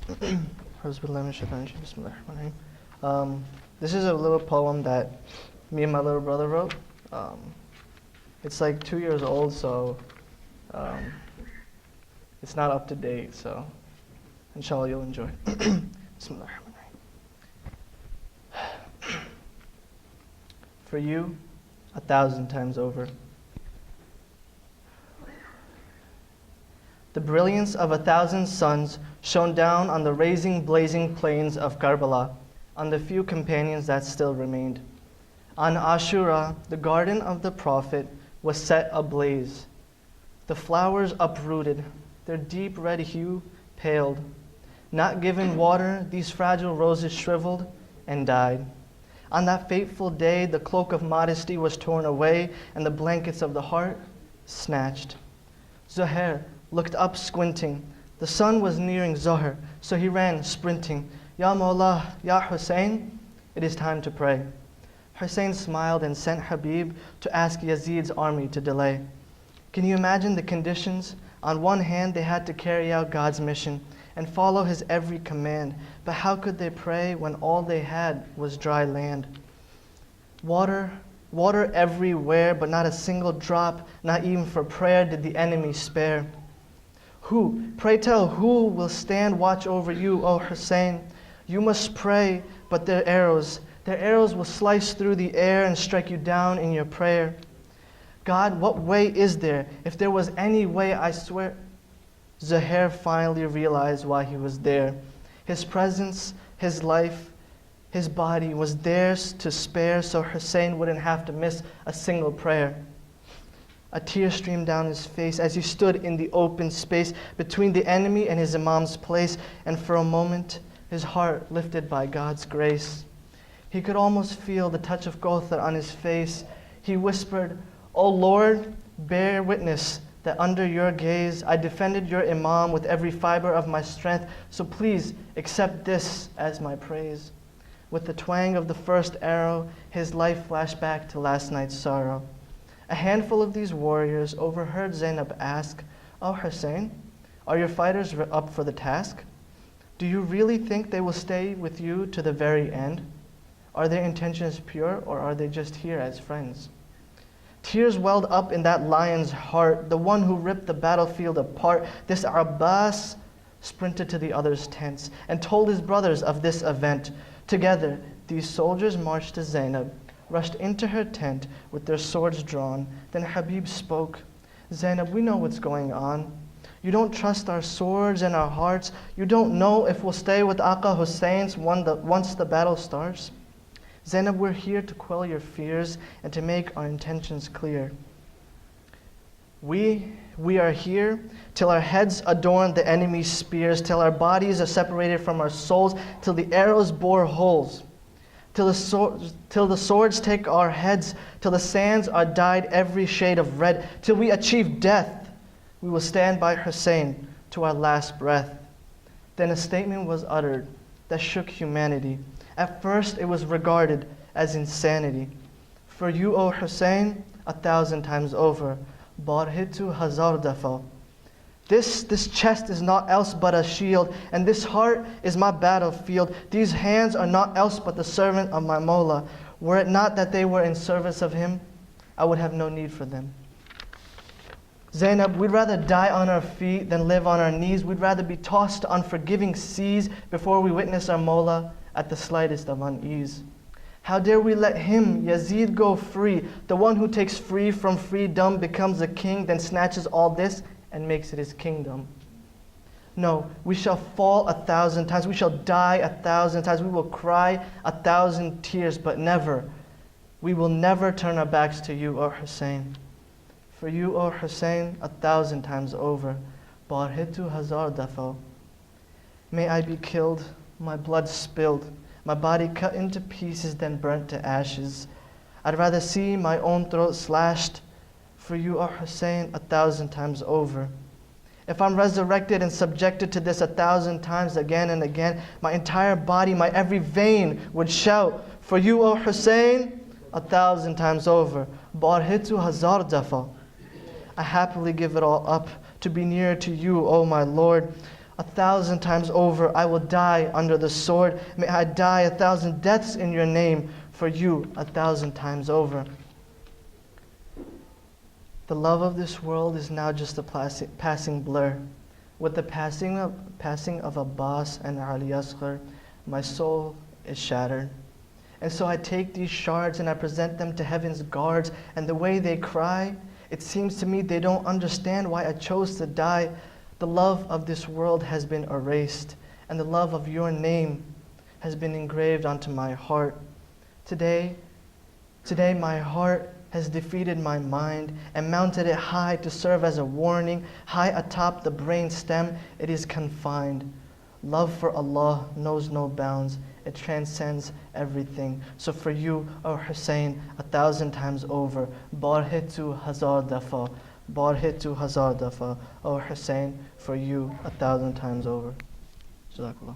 This is a little poem that me and my little brother wrote. It's like 2 years old, so it's not up to date, so inshallah you'll enjoy. Bismillahirrahmanirrahim. For you, 1,000 times over. The brilliance of 1,000 suns shone down on the blazing plains of Karbala, on the few companions that still remained. On Ashura, the garden of the Prophet was set ablaze. The flowers uprooted, their deep red hue paled. Not given water, these fragile roses shriveled and died. On that fateful day, the cloak of modesty was torn away and the blankets of the heart snatched. Zuhair looked up squinting. The sun was nearing Zohar, so he ran sprinting. Ya Mawla, Ya Hussain, it is time to pray. Hussain smiled and sent Habib to ask Yazid's army to delay. Can you imagine the conditions? On one hand, they had to carry out God's mission and follow his every command. But how could they pray when all they had was dry land? Water everywhere, but not a single drop, not even for prayer did the enemy spare. Pray tell, who will stand watch over you, O Hussain? You must pray, but their arrows will slice through the air and strike you down in your prayer. God, what way is there? If there was any way, I swear. Zuhair finally realized why he was there. His presence, his life, his body was theirs to spare, so Hussain wouldn't have to miss a single prayer. A tear streamed down his face as he stood in the open space between the enemy and his imam's place, and for a moment, his heart lifted by God's grace. He could almost feel the touch of Kauthar on his face. He whispered, "O Lord, bear witness that under your gaze I defended your imam with every fiber of my strength, so please accept this as my praise." With the twang of the first arrow, his life flashed back to last night's sorrow. A handful of these warriors overheard Zainab ask, "O Hussain, are your fighters up for the task? Do you really think they will stay with you to the very end? Are their intentions pure, or are they just here as friends?" Tears welled up in that lion's heart, the one who ripped the battlefield apart. This Abbas sprinted to the others' tents and told his brothers of this event. Together, these soldiers marched to Zainab, rushed into her tent with their swords drawn. Then Habib spoke, "Zainab, we know what's going on. You don't trust our swords and our hearts. You don't know if we'll stay with Aqa Hussein's once the battle starts. Zainab, we're here to quell your fears and to make our intentions clear. We are here till our heads adorn the enemy's spears, till our bodies are separated from our souls, till the arrows bore holes, till the swords take our heads, till the sands are dyed every shade of red, till we achieve death. We will stand by Hussain to our last breath." Then a statement was uttered that shook humanity. At first, it was regarded as insanity. For you, O Hussain, 1,000 times over, barhitu hazar dafa. This chest is not else but a shield, and this heart is my battlefield. These hands are not else but the servant of my Mawla. Were it not that they were in service of him, I would have no need for them. Zainab, we'd rather die on our feet than live on our knees. We'd rather be tossed to unforgiving seas before we witness our Mawla at the slightest of unease. How dare we let him, Yazid, go free? The one who takes free from freedom becomes a king, then snatches all this and makes it his kingdom. No, we shall fall 1,000 times. We shall die 1,000 times. We will cry 1,000 tears, but never, we will never turn our backs to you, O Hussain. For you, O Hussain, 1,000 times over, barhitu hazar dafa. May I be killed, my blood spilled, my body cut into pieces, then burnt to ashes. I'd rather see my own throat slashed. For you, O Hussain, 1,000 times over. If I'm resurrected and subjected to this 1,000 times again and again, my entire body, my every vein would shout, for you, O Hussain, 1,000 times over. Barhitu hazar dafa. I happily give it all up to be nearer to you, O my Lord. 1,000 times over, I will die under the sword. May I die 1,000 deaths in your name, for you 1,000 times over. The love of this world is now just a passing blur. With the passing of Abbas and Ali Asghar, my soul is shattered. And so I take these shards and I present them to heaven's guards, and the way they cry, it seems to me they don't understand why I chose to die. The love of this world has been erased, and the love of your name has been engraved onto my heart. Today my heart has defeated my mind and mounted it high to serve as a warning. High atop the brain stem, it is confined. Love for Allah knows no bounds. It transcends everything. So for you, O Hussain, 1,000 times over, barhitu hazar dafa, barhitu hazar dafa, O Hussain, for you 1,000 times over. Jazakallah.